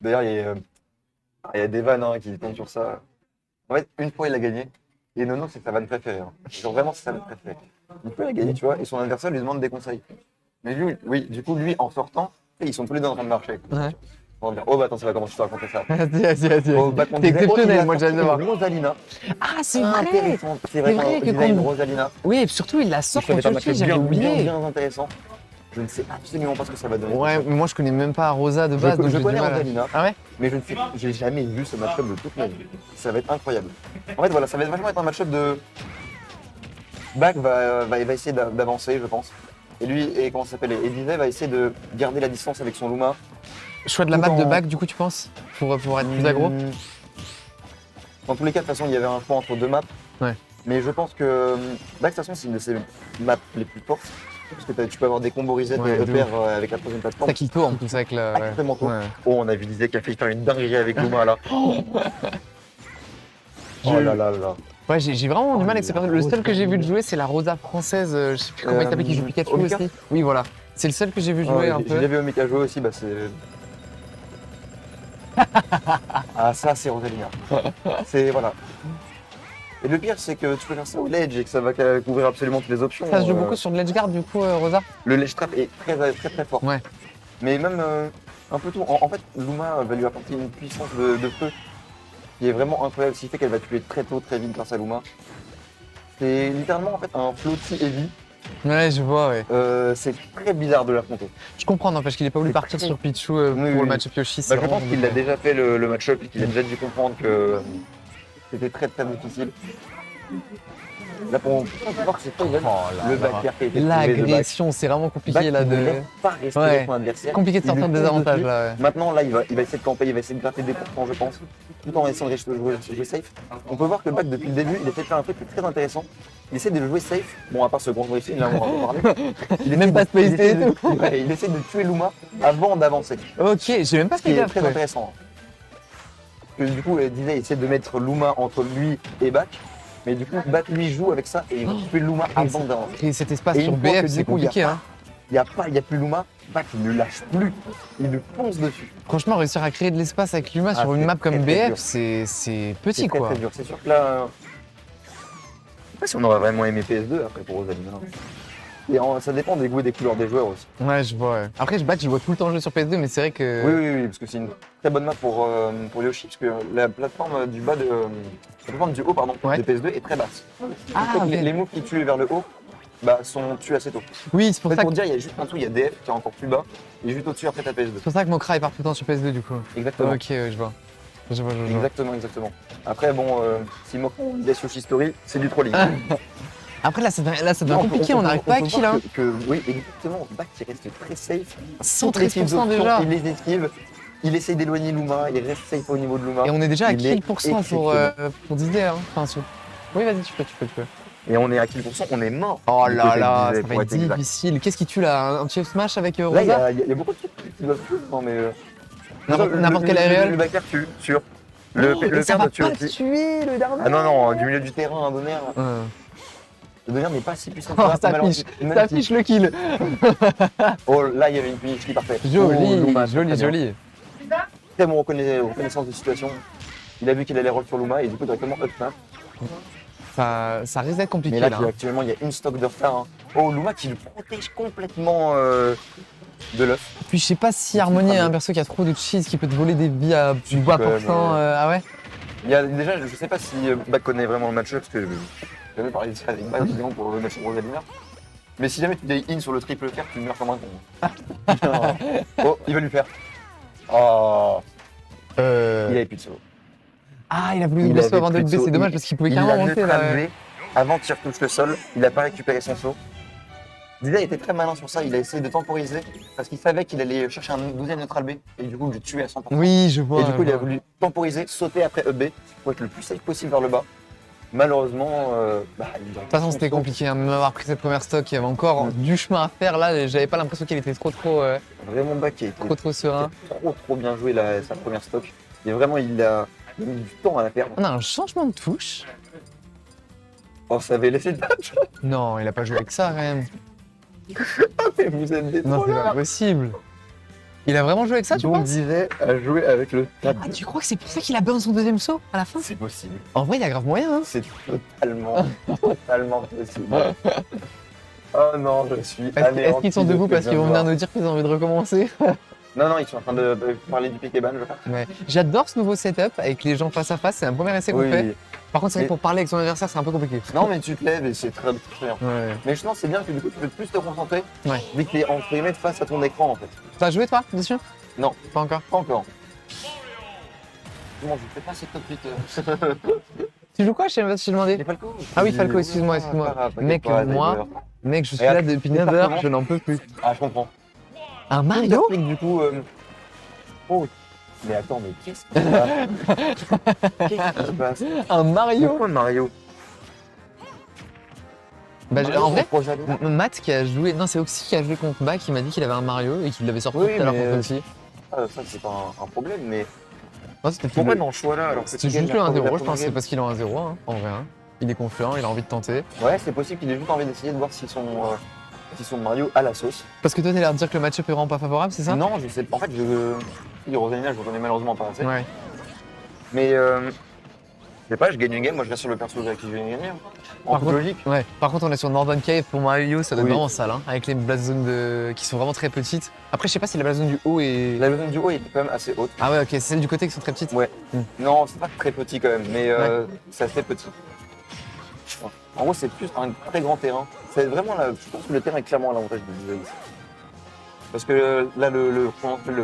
D'ailleurs, il y a des vannes hein, qui tombent sur ça. En fait, une fois, il a gagné. Et Nono, c'est sa vanne préférée. Hein. Genre, vraiment, c'est sa vanne préférée. Une fois, il a gagné, tu vois, et son adversaire lui demande des conseils. Mais lui, oui, du coup, lui, en sortant, ils sont tous les deux en train de marcher. Ouais. On va dire, oh, bah attends, ça va commencer à raconter ça. Vas-y. Au bac, on C'est disait, oh, il exceptionnel, a moi j'ai sorti hâte de voir. une Rosalina. Ah, c'est vrai! Intéressant. C'est C'est vrai vrai qu'on que disait une quand. Rosalina. Oui, et puis surtout, il la sort Ça va être contre un match Yoshi, j'avais bien, oublié. bien intéressant. Je ne sais absolument pas ce que ça va donner. Ouais, mais moi je connais même pas Rosa de base, donc Je j'ai du connais mal. Rosalina, Ah ouais? mais je ne sais pas, j'ai jamais vu ce match-up de toute ma vie. Ça va être incroyable. En fait, voilà, ça va vachement être un match-up de. Bak va essayer d'avancer, je pense. Et lui, et comment ça s'appelle? Et Disney va essayer de garder la distance avec son Luma. Choix de la Tout map de en- bac, du coup, tu penses? Pour être plus aggro? Dans tous les cas, de toute façon, il y avait un choix entre deux maps. Ouais. Mais je pense que Bak, de toute façon, c'est une de ses maps les plus fortes. Parce que tu peux avoir des combos reset Ouais, et de EPR avec la troisième plateforme. Ça kill tôt en plus avec la. Ouais. Extrêmement tôt. Ouais. Oh, on a vu Disney qui a fait faire une dinguerie avec Luma là. Oh là là là. Ouais, j'ai vraiment du mal avec ce la personnage. Le seul que j'ai vu de Rosa. jouer, c'est la Rosa française, je sais plus comment il s'appelle, qui joue Pikachu Omika aussi. Oui, voilà. C'est le seul que j'ai vu Ah jouer ouais, un j'ai peu. déjà vu Omika jouer aussi, bah c'est. Ah ça c'est Rosalina. C'est voilà. Et le pire c'est que tu peux faire ça au ledge et que ça va couvrir absolument toutes les options. Ça se joue beaucoup sur le ledge guard du coup, Rosa? Le ledge trap est très fort. Ouais. Mais même un peu tout. En fait, Luma va lui apporter une puissance de feu qui est vraiment incroyable, ce qui fait qu'elle va tuer très tôt, très vite grâce à Luma. C'est littéralement en fait un floaty heavy. Ouais, je vois, ouais. C'est très bizarre de l'affronter. Je comprends, n'empêche qu'il ait pas voulu C'est partir très- sur Pichu Oui, pour oui, le oui. match-up Yoshi. Bah, je pense qu'il a déjà fait le match-up et qu'il a déjà dû comprendre que c'était très difficile. Là, on peut voir que c'est pas évident. Le backer qui a été trouvé de back. L'agression, c'est vraiment compliqué Back là qui ne de. laisse pas respirer Ouais. son adversaire. Compliqué de Il lui sortir des fonce avantages dessus. là, ouais. Maintenant, là, il va essayer de camper, il va essayer de gratter des pourcents, je pense, tout en essayant de jouer safe. On peut voir que Back, depuis le début, il essaie de faire un truc qui est très intéressant. Il essaie de jouer safe. Bon, à part ce grand briefing, là, on va en parler. Il Même essaie pas de- space il essaie et de- tout. ouais, il essaie de tuer Luma avant d'avancer. Ok, j'ai même pas Ce qui fait est gaffe. très Ouais. intéressant. Parce que du coup, Disney essaie de mettre Luma entre lui et Back. Mais du coup, Back lui joue avec ça et il va tuer Luma avant d'avancer. Créer cet espace Et sur une fois que BF, du c'est coup, il y a compliqué, hein. Il n'y a plus Luma, Back il ne lâche plus. Il le fonce dessus. Franchement, réussir à créer de l'espace avec Luma Ah, sur une c'est map comme très, très BF, dur. c'est petit C'est très quoi. très dur. C'est sûr que là. Je sais pas si on aurait vraiment aimé PS2 après pour Rosalina. Et ça dépend des goûts et des couleurs des joueurs aussi. Ouais, je vois. Ouais. Après, je vois tout le temps jouer sur PS2, mais c'est vrai que. Oui, parce que c'est une très bonne map pour Yoshi, parce que la plateforme la plateforme du haut pardon, Ouais. de PS2 est très basse. Ah, Donc, ok. les moves qui tuent vers le haut sont tués assez tôt. Oui, c'est En pour fait, ça pour que. dire, il y a juste en dessous, il y a DF qui est encore plus bas, et juste au-dessus après ta PS2. C'est pour ça que Mokra il part tout le temps sur PS2 du coup. Exactement. Ok, ouais, je vois. Je vois. Exactement. Après, bon, si Mokro laisse Yoshi Story, c'est du trolling. Après, là, ça devient Non, compliqué, on n'arrive pas à peut kill, voir hein. oui, exactement. Back qui reste très safe. 113% Toutes les déjà. options, il les esquive. Il essaye d'éloigner Luma. Il reste safe au niveau de Luma. Et on est déjà à Il est kill pour exceptionnel. Disney, hein. Enfin, Oui, vas-y, tu peux. Et on est à kill %, on est mort. Oh du là côté de là, Disney, ça pour va être être exact. difficile. Qu'est-ce qui tue là? Un chef smash avec Là, Rosa? il y a beaucoup de trucs qui doivent tuer. Non, mais. N'importe quel aérial. Le backer tue, sûr. Le Et ça père va doit tuer pas aussi. tuer le dernier. Ah non, du milieu du terrain, un donner. Ouais. Le donner n'est pas si puissant que Oh, ça. ça malheureusement. affiche, Même ça si- affiche le kill. Oh, là, il y avait une punition qui partait. Oh, Joli, Luma, très bien. joli. Très bon reconnaissance de situation. Il a vu qu'il allait roll sur Luma et du coup directement up snap. Ça risque d'être compliqué Mais là, là. actuellement, il y a une stock de retard. Hein. Oh, Luma qui le protège complètement de l'œuf. Puis je sais pas si Harmony est un perso qui a trop de cheese qui peut te voler des vies à bas quand même, pourcent. Ah ouais? Il y a déjà, je sais pas si Back connaît vraiment le match-up parce que j'ai jamais parlé de ça avec Back évidemment pour le match de Rosalina. Mais si jamais tu day in sur le triple fer, tu meurs comme un con. Oh, il va lui faire. Oh, il avait plus de solo. Ah, il a voulu Il double avait saut avant de plus le de B, saut. c'est dommage parce qu'il pouvait Il carrément l'a monter là. neutralisé avant qu'il retouche le sol. Il n'a pas récupéré son saut. Disney était très malin sur ça. Il a essayé de temporiser parce qu'il savait qu'il allait chercher un 12e neutral B et du coup le tuer à 100%. Oui, je vois. Et du coup, je il a vois. voulu temporiser, sauter après EB pour être le plus safe possible vers le bas. Malheureusement, De toute façon, c'était compliqué, hein. Même avoir pris cette première stock, il y avait encore du chemin à faire. Là, j'avais pas l'impression qu'il était Vraiment Back qui a été trop serein. trop bien joué sa première stock. Et vraiment, il a mis du temps à la perdre. On a un changement de touche. Oh, ça avait laissé le match. Non, il a pas joué avec ça quand même. Mais vous êtes des Non, c'est pas trollers. possible. Il a vraiment joué avec ça, tu Donc penses? disait à jouer avec le tableau. Ah, tu crois que c'est pour ça qu'il a burn son deuxième saut à la fin? C'est possible. En vrai, il y a grave moyen, hein. C'est totalement possible. Oh non, je suis anéanti. Est-ce qu'ils sont de ce debout que parce je qu'ils viens vont de venir voir. nous dire qu'ils ont envie de recommencer? Non, non, ils sont en train de parler du pick et ban, je crois. Ouais. J'adore ce nouveau setup avec les gens face à face, c'est un premier essai qu'on fait. Oui. Par contre, c'est vrai que Mais- pour parler avec son adversaire, c'est un peu compliqué. Non, mais tu te lèves et c'est très bien. Ouais. Mais justement, c'est bien que du coup, tu peux plus te concentrer Ouais. vu que t'es entre guillemets face à ton écran en fait. T'as joué toi dessus? Non. Pas encore. Pas encore. Comment je fais pas cette top Twitter. Tu joues quoi? Je t'ai demandé. Les Falco. Ah oui, Falco, excuse-moi, excuse-moi. Mec, moi, Mec, je suis là depuis 9 heures, je n'en peux plus. Ah, je comprends. Un Mario? Du coup. Oh. Mais attends, mais qu'est-ce qui se passe? Qu'est-ce qui se passe? Un Mario? Pourquoi Mario? Bah, Mario, en vrai, Rosalina. Matt qui a joué, non c'est Oxy qui a joué contre Bach, qui m'a dit qu'il avait un Mario et qu'il l'avait sorti Oui, tout à l'heure mais- contre Oxy. Ah, ça, c'est pas un problème, mais Non, c'était pourquoi le... dans ce choix-là alors que C'est tu juste gagnes le la 1-0, je première pense, c'est game? parce qu'il est en 1-0, hein, en vrai. Hein. Il est confiant, il a envie de tenter. Ouais, c'est possible qu'il ait juste envie d'essayer de voir s'ils sont Mario à la sauce. Parce que toi, t'as l'air de dire que le match-up est vraiment pas favorable, c'est ça? Non, je sais pas. En fait, Rosalina, je ne connais malheureusement pas assez. Ouais. Mais je sais pas, je gagne une game, moi je reste sur le perso avec qui je vais gagner. En Par toute contre- logique. Ouais. Par contre, on est sur Northern Cave pour Mario, ça doit être Oui. vraiment sale, hein, avec les blast zones qui sont vraiment très petites. Après, je sais pas si la blast zone du haut est. La zone du haut était quand même assez haute. Ah ouais, ok, c'est celle du côté qui sont très petites. Ouais. Hmm. Non, c'est pas très petit quand même, mais c'est assez petit. En gros, c'est plus un très grand terrain. C'est vraiment là, je pense que le terrain est clairement à l'avantage de Disney. Parce que là, le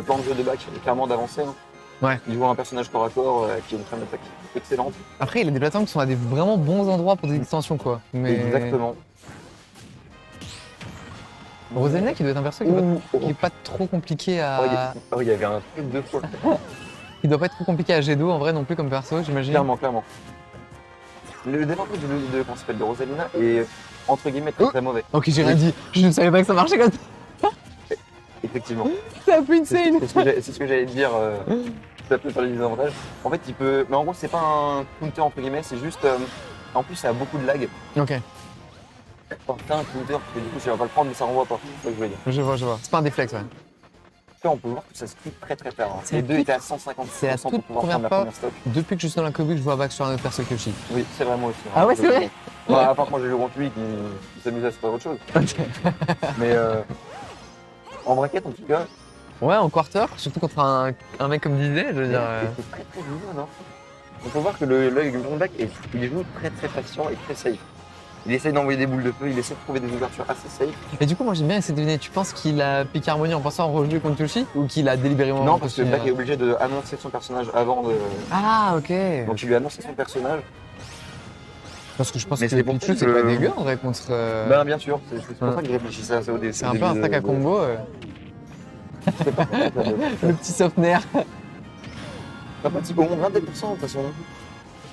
plan de jeu de back est clairement d'avancer. Hein. Ouais. Il joue un personnage corps à corps qui a une trame d'attaque excellente. Après, il a des plateformes qui sont à des vraiment bons endroits pour des extensions, quoi. Mais... Exactement. Rosalina qui doit être un perso qui est pas trop compliqué à. Il y avait un truc de fou. Il doit pas être trop compliqué à G2 en vrai non plus comme perso, j'imagine. Clairement, clairement. Le développement de, comment ça s'appelle, de Rosalina est entre guillemets très, très mauvais. Ok, j'ai rien dit. Je ne savais pas que ça marchait comme ça. Effectivement. C'est un peu insane. C'est ce que j'allais te dire. Ça peut faire les désavantages. En fait, il peut. Mais en gros, c'est pas un counter entre guillemets, c'est juste. En plus, ça a beaucoup de lag. Ok, Enfin, t'as un counter, que du coup, tu vas pas le prendre, mais ça renvoie pas. C'est ça que je veux dire. je vois. C'est pas un déflex, ouais. Là, on peut voir que ça se coupe très très tard. Hein. C'est Les la deux toute- étaient à 150 c'est la pour toute pouvoir première prendre la fois. première stock. Depuis que je suis dans la Kobu, je vois Back sur un autre perso que Yoshi. Oui, c'est vraiment aussi. Ah ouais, c'est vrai. Ouais, à part quand j'ai joué contre lui, qui s'amusait à se faire autre chose. Mais en braquette, en tout cas, Ouais, en quarter, surtout contre un mec comme Disney, je veux dire. c'est très très mignon, non? On peut voir que l'œil du back, il joue très très patient et très safe. Il essaye d'envoyer des boules de feu, il essaie de trouver des ouvertures assez safe. Et du coup, moi j'aime bien essayer de deviner. Tu penses qu'il a piqué Harmonie en pensant en rejouer contre Yoshi ou qu'il a délibérément. Non, parce que le continué back est obligé d'annoncer son personnage avant de. Ah, ok. Donc il lui annonce son personnage. Parce que je pense Mais que c'est pour Pichu, ça c'est que- pas dégueu en vrai contre. Ben bien sûr, c'est pour Ouais. ça que je réfléchissais à ça au début. C'est un peu un stack à combo. Le petit softener. Pas pratique au moins 27% de toute façon.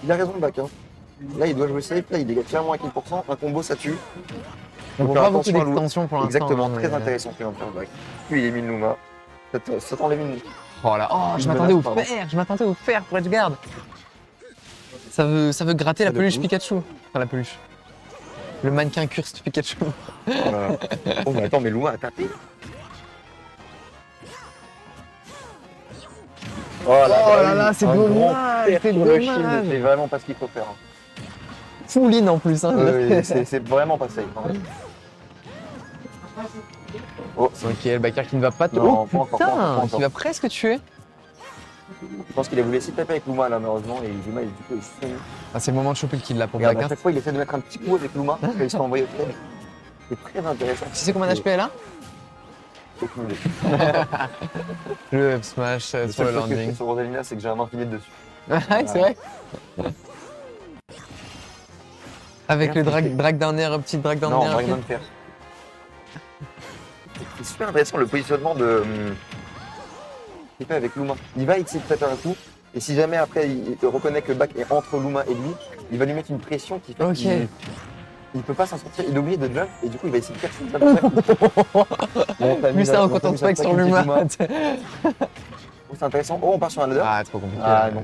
Il a raison le back. Hein. Là il doit jouer safe, là il dégage clairement à 15%, un combo ça tue. On Donc, voit pas beaucoup attention à l'eau. d'extensions pour l'instant. Exactement, hein, très mais- intéressant supplémentaire le back. Puis il élimine Luma. Ça t'enlève une. Oh là, oh, je Une m'attendais au menace, pardon. fer, je m'attendais au fer pour Edgeguard. Ça veut gratter la de peluche ouf. Pikachu. Enfin la peluche. Le mannequin cursed Pikachu. Voilà. Oh mais attends, mais Luma a tapé. Oh là là, c'est un dommage, grand père c'est sur le dommage. shield, c'est vraiment pas ce qu'il faut faire. Hein. Full in en plus. Hein. C'est vraiment pas safe. Hein. Oh, Ok, le backer qui ne va pas te. Non, Oh pas encore, pas putain, encore. qui va presque tuer. je pense qu'il a voulu essayer de taper avec Luma là malheureusement et Luma il est du coup il se fait- Ah, c'est le moment de choper le kill là pour Regarde, à Blackheart. chaque fois il essaie de mettre un petit coup avec Luma quand il se fait envoyer au ciel. C'est très intéressant. Tu sais combien d'HP elle a? Aucune idée. Le up smash Le sur le seul truc que je landing. fais sur Rosalina c'est que j'ai un infinite dessus. Ouais, c'est vrai. Avec le drag down air, petit drag down Non, air. rien de faire. C'est super intéressant le positionnement de. qu'il fait avec Luma. Il va essayer de taper un coup, et si jamais après il reconnaît que le back est entre Luma et lui, il va lui mettre une pression qui fait Ok. qu'il il peut pas s'en sortir, il est obligé de jump, et du coup il va essayer de faire son jump. Plus ça, on compte spike sur l'humain. C'est intéressant. Oh, on part sur un leader. Ah, trop compliqué. Ah, non.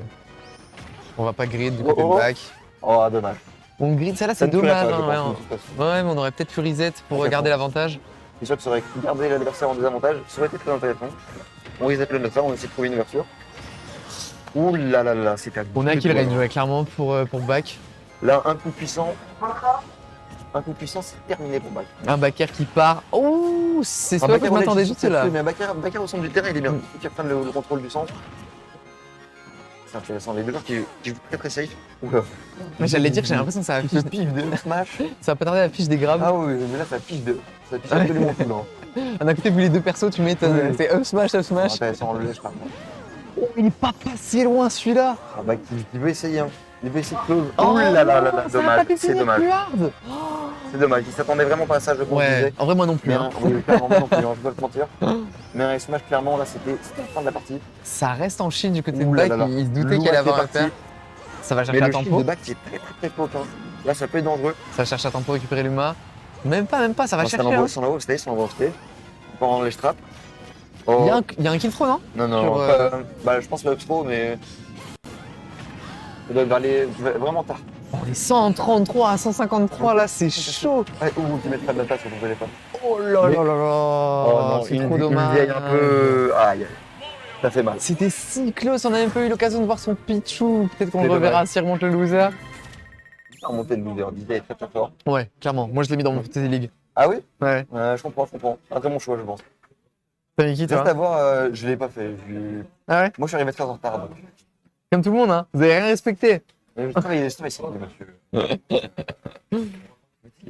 On va pas grid du Oh, côté oh, de oh. back. Oh, dommage. On grid, celle-là Ça c'est ne tuerait dommage. pas, je Hein, pense, ouais, de toute façon. ouais, mais on aurait peut-être pu reset pour Exactement. garder l'avantage. C'est sûr que ça aurait gardé l'adversaire en désavantage, ça aurait été très intéressant. On reset le note là, on essaie de trouver une ouverture. Ouh là là là, c'est à On a deux kill doigts. range, ouais, clairement pour back. Là, un coup puissant. Un coup puissant, c'est terminé pour Bac. Un backer qui part. Oh, c'est ça que je m'attendais juste là. Mais Bakker au centre du terrain, il est bien. Il faut qu'il reprenne le contrôle du centre. C'est intéressant, les deux joueurs qui jouent très très safe. Oula. Mais j'allais dire, j'ai l'impression que ça Il se affiche. piffe de smash. Ça va pas tarder à affiche des grabs. Ah oui, mais là ça piffe de. Ça piffe absolument tout, non. On a côté vu les deux persos, tu m'étonnes. Oui. C'est up smash, up smash. Intéressant, enlever, je crois. Oh, il est pas passé loin celui-là. Ah, Bac, il veut essayer, hein. Il veut essayer de close. Oh Ouh là là là là, ça va dommage. pas C'est définir dommage. plus hard. C'est dommage. Il s'attendait vraiment pas à ça, je pense. je Ouais, disais. en vrai moi non plus. Mais hein. oui, clairement, moi non plus, hein, je dois te mentir. Mais un smash, clairement, là, c'était la fin de la partie. Ça reste en Chine du côté de Ouh là back, là là. il se doutait Lourd qu'il allait est avoir à parti. faire. Ça va Mais chercher le à shield tempo. de back qui est très très très potent. Là, ça peut être dangereux. Ça cherche à tempo récupérer l'Uma. Même pas, ça va Non, chercher. Hein. on l'envoie au stage, on l'envoie au stage. On prend les straps. Il Oh. y a un kill throw, non? Non, non, sur, pas- bah, je pense le trop, mais. Ça doit aller vraiment tard. On est 133 à 153 là, c'est chaud. Ouais, ou tu mettras de la tasse sur ton téléphone. Oh là Mais- là là là. C'est trop une dommage. vieille un peu. Aïe, ça fait mal. C'était si close, on n'a même pas eu l'occasion de voir son Pichou. Peut-être qu'on C'est le reverra dommage. s'il remonte le loser. Remonter le loser, Disney est très très fort. Ouais, clairement. Moi je l'ai mis dans mon TT League. Ah oui Ouais. Je comprends, je comprends. Un très bon choix, je pense. T'as mis qui Reste toi? à voir, je l'ai pas fait. Ah ouais? Moi, je suis arrivé très en retard. Donc. Comme tout le monde, hein. Vous avez rien respecté. Mais je travaille, c'est monsieur.